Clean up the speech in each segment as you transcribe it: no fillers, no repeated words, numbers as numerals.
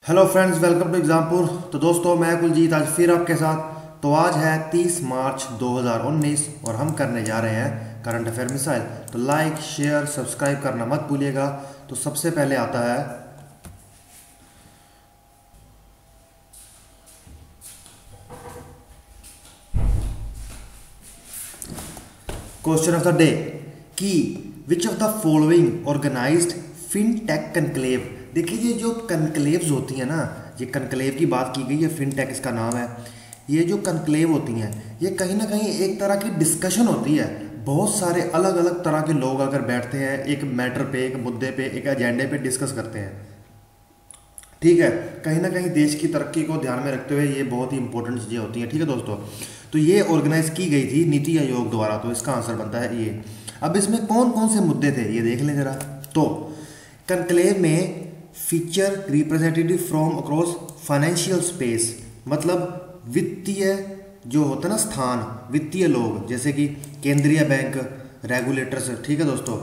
Hello friends, welcome to Exampur. तो दोस्तों, मैं कुलजीत आज फिर आपके साथ। तो आज है 30 मार्च 2019 और हम करने जा रहे हैं करंट अफेयर मिसाइल। तो लाइक शेयर सब्सक्राइब करना मत भूलिएगा। तो सबसे पहले आता है क्वेश्चन ऑफ द डे कि which of the following organised fintech conclave. देखिए, ये जो कनक्लेव्स होती हैं ना, ये कनक्लेव की बात की गई है, फिनटेक इसका नाम है। ये जो कनक्लेव होती हैं, ये कहीं ना कहीं एक तरह की डिस्कशन होती है। बहुत सारे अलग अलग तरह के लोग अगर बैठते हैं एक मैटर पे, एक मुद्दे पे, एक एजेंडे पे डिस्कस करते हैं, ठीक है। कहीं ना कहीं देश की तरक्की को ध्यान में रखते हुए ये बहुत ही इंपॉर्टेंट चीज़ें होती हैं, ठीक है दोस्तों। तो ये ऑर्गेनाइज की गई थी नीति आयोग द्वारा। तो इसका आंसर बनता है ये। अब इसमें कौन कौन से मुद्दे थे ये देख लें जरा। तो कनक्लेव में feature representative from across financial space, मतलब वित्तीय जो होता है ना स्थान, वित्तीय लोग, जैसे कि केंद्रीय बैंक, रेगुलेटर्स, ठीक है दोस्तों,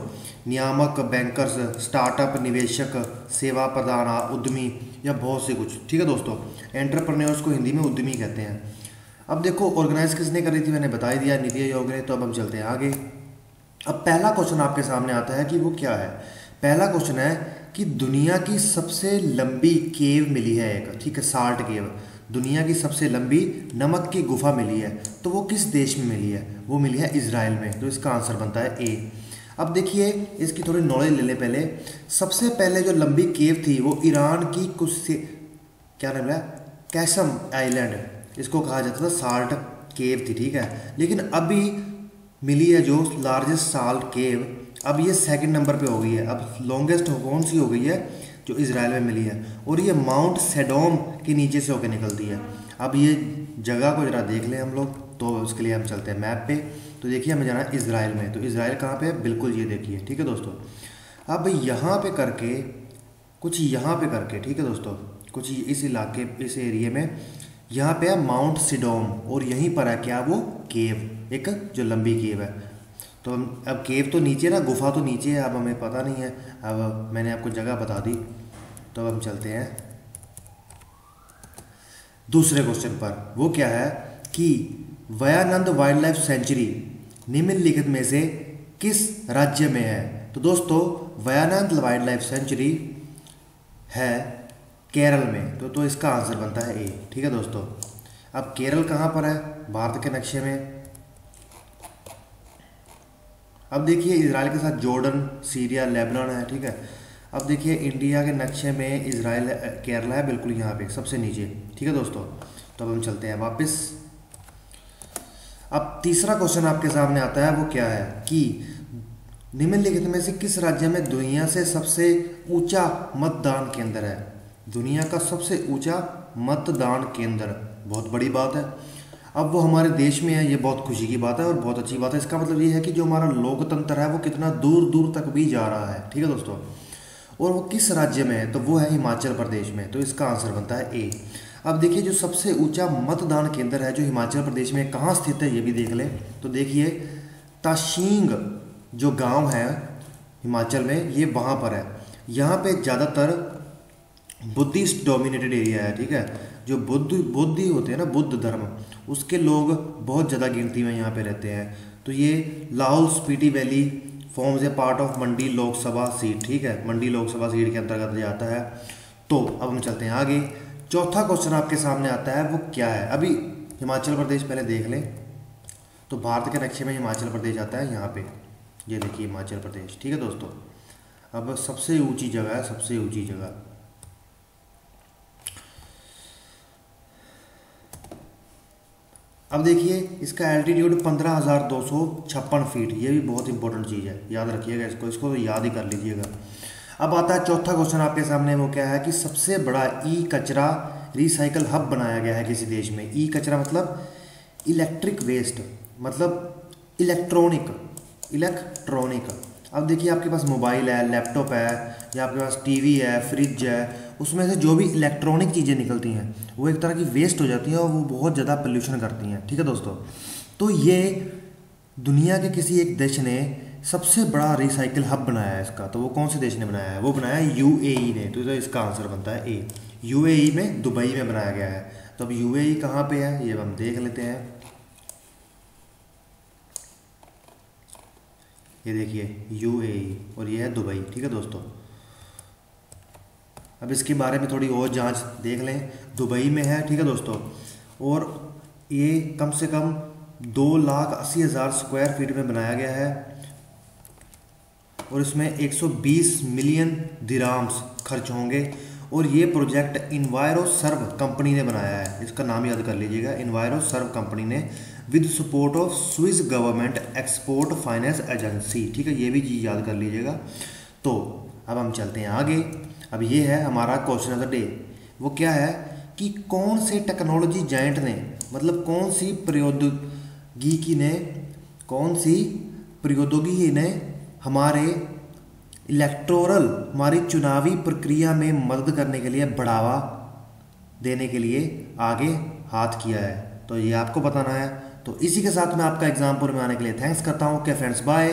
नियामक, बैंकर्स, स्टार्टअप, निवेशक, सेवा प्रदाता, उद्यमी, या बहुत से कुछ, ठीक है दोस्तों। एंटरप्रेन्योर्स को हिंदी में उद्यमी कहते हैं। अब देखो, ऑर्गेनाइज किसने करी थी, मैंने बता ही दिया, नीति आयोग ने। तो अब हम चलते हैं आगे। अब पहला क्वेश्चन आपके सामने आता है कि वो क्या है। पहला क्वेश्चन है कि दुनिया की सबसे लंबी केव मिली है एक, ठीक है, साल्ट केव। दुनिया की सबसे लंबी नमक की गुफा मिली है, तो वो किस देश में मिली है? वो मिली है इजराइल में। तो इसका आंसर बनता है ए। अब देखिए, इसकी थोड़ी नॉलेज ले लें पहले। सबसे पहले जो लंबी केव थी वो ईरान की कुछ से, क्या नाम है, कैसम आइलैंड, इसको कहा जाता था साल्ट केव थी, ठीक है। लेकिन अभी मिली है जो लार्जेस्ट साल्ट केव, अब ये सेकंड नंबर पे हो गई है। अब लॉन्गेस्ट कौन सी हो गई है? जो इजराइल में मिली है, और ये माउंट सेडोम के नीचे से होकर निकलती है। अब ये जगह को जरा देख लें हम लोग। तो उसके लिए हम चलते हैं मैप पे। तो देखिए, हमें जाना है इजराइल में। तो इजराइल कहाँ पे है? बिल्कुल ये देखिए, ठीक है दोस्तों। अब यहाँ पे करके कुछ, यहाँ पे करके, ठीक है दोस्तों, कुछ इस इलाके, इस एरिए में यहाँ पे है माउंट सिडोम, और यहीं पर है क्या? वो केव, एक जो लंबी केव है। तो अब केव तो नीचे ना, गुफा तो नीचे है। अब हमें पता नहीं है, अब मैंने आपको जगह बता दी। तो अब हम चलते हैं दूसरे क्वेश्चन पर। वो क्या है कि वयानंद वाइल्ड लाइफ सेंचुरी निम्नलिखित में से किस राज्य में है? तो दोस्तों, वयानंद वाइल्ड लाइफ सेंचुरी है केरल में। तो इसका आंसर बनता है ए, ठीक है दोस्तों। अब केरल कहाँ पर है भारत के नक्शे में? अब देखिए, इजराइल के साथ जॉर्डन, सीरिया, लेबनान है, ठीक है। अब देखिए, इंडिया के नक्शे में इजराइल, केरला है बिल्कुल यहाँ पे सबसे नीचे, ठीक है दोस्तों। तो अब हम चलते हैं वापस। अब तीसरा क्वेश्चन आपके सामने आता है। वो क्या है कि निम्नलिखित में से किस राज्य में दुनिया से सबसे ऊंचा मतदान केंद्र है? दुनिया का सबसे ऊंचा मतदान केंद्र, बहुत बड़ी बात है। अब वो हमारे देश में है, ये बहुत खुशी की बात है और बहुत अच्छी बात है। इसका मतलब ये है कि जो हमारा लोकतंत्र है वो कितना दूर दूर तक भी जा रहा है, ठीक है दोस्तों। और वो किस राज्य में है? तो वो है हिमाचल प्रदेश में। तो इसका आंसर बनता है ए। अब देखिए, जो सबसे ऊंचा मतदान केंद्र है जो हिमाचल प्रदेश में कहाँ स्थित है ये भी देख लें। तो देखिए, ताशींग जो गांव है हिमाचल में, ये वहाँ पर है। यहाँ पे ज़्यादातर बुद्धिस्ट डोमिनेटेड एरिया है, ठीक है। जो बुद्धि होते हैं ना, बुद्ध धर्म, उसके लोग बहुत ज़्यादा गिनती में यहाँ पे रहते हैं। तो ये Lahaul Spiti valley forms a part of Mandi Lok Sabha seat, ठीक है, मंडी लोकसभा सीट के अंतर्गत जाता है। तो अब हम चलते हैं आगे। चौथा क्वेश्चन आपके सामने आता है। वो क्या है? अभी हिमाचल प्रदेश पहले देख लें। तो भारत के नक्शे में हिमाचल प्रदेश आता है यहाँ पे, ये देखिए हिमाचल प्रदेश, ठीक है दोस्तों। अब सबसे ऊंची जगह है, सबसे ऊंची जगह। अब देखिए, इसका एल्टीट्यूड 15,256 फीट, ये भी बहुत इंपॉर्टेंट चीज़ है, याद रखिएगा इसको तो याद ही कर लीजिएगा। अब आता है चौथा क्वेश्चन आपके सामने। वो क्या है कि सबसे बड़ा ई कचरा रिसाइकल हब बनाया गया है किसी देश में? ई कचरा मतलब इलेक्ट्रिक वेस्ट, मतलब इलेक्ट्रॉनिक। अब देखिए, आपके पास मोबाइल है, लैपटॉप है, या आपके पास टीवी है, फ्रिज है, उसमें से जो भी इलेक्ट्रॉनिक चीज़ें निकलती हैं वो एक तरह की वेस्ट हो जाती हैं और वो बहुत ज़्यादा पोल्यूशन करती हैं, ठीक है दोस्तों। तो ये दुनिया के किसी एक देश ने सबसे बड़ा रिसाइकिल हब बनाया है इसका। तो वो कौन से देश ने बनाया है? वो बनाया है यूएई ने। तो इसका आंसर बनता है ए। यूएई में, दुबई में बनाया गया है। तो अब यूएई कहाँ पे है ये हम देख लेते हैं। ये देखिए यूएई और ये है दुबई, ठीक है दोस्तों। अब इसके बारे में थोड़ी और जांच देख लें। दुबई में है, ठीक है दोस्तों, और ये कम से कम 2,80,000 स्क्वायर फीट में बनाया गया है और इसमें 120 मिलियन दिराम्स खर्च होंगे। और ये प्रोजेक्ट इन्वायरो सर्व कंपनी ने बनाया है, इसका नाम याद कर लीजिएगा, इन्वायरो सर्व कंपनी ने, with support of Swiss government export finance agency, ठीक है, ये भी चीज़ याद कर लीजिएगा। तो अब हम चलते हैं आगे। अब ये है हमारा क्वेश्चन ऑफ द डे। वो क्या है कि कौन से टेक्नोलॉजी जायंट ने, मतलब कौन सी प्रौद्योगिकी ने हमारे इलेक्टोरल, हमारी चुनावी प्रक्रिया में मदद करने के लिए, बढ़ावा देने के लिए आगे हाथ किया है। तो ये आपको बताना है। तो इसी के साथ मैं आपका एग्जाम पूरे में आने के लिए थैंक्स करता हूँ। Okay friends, bye.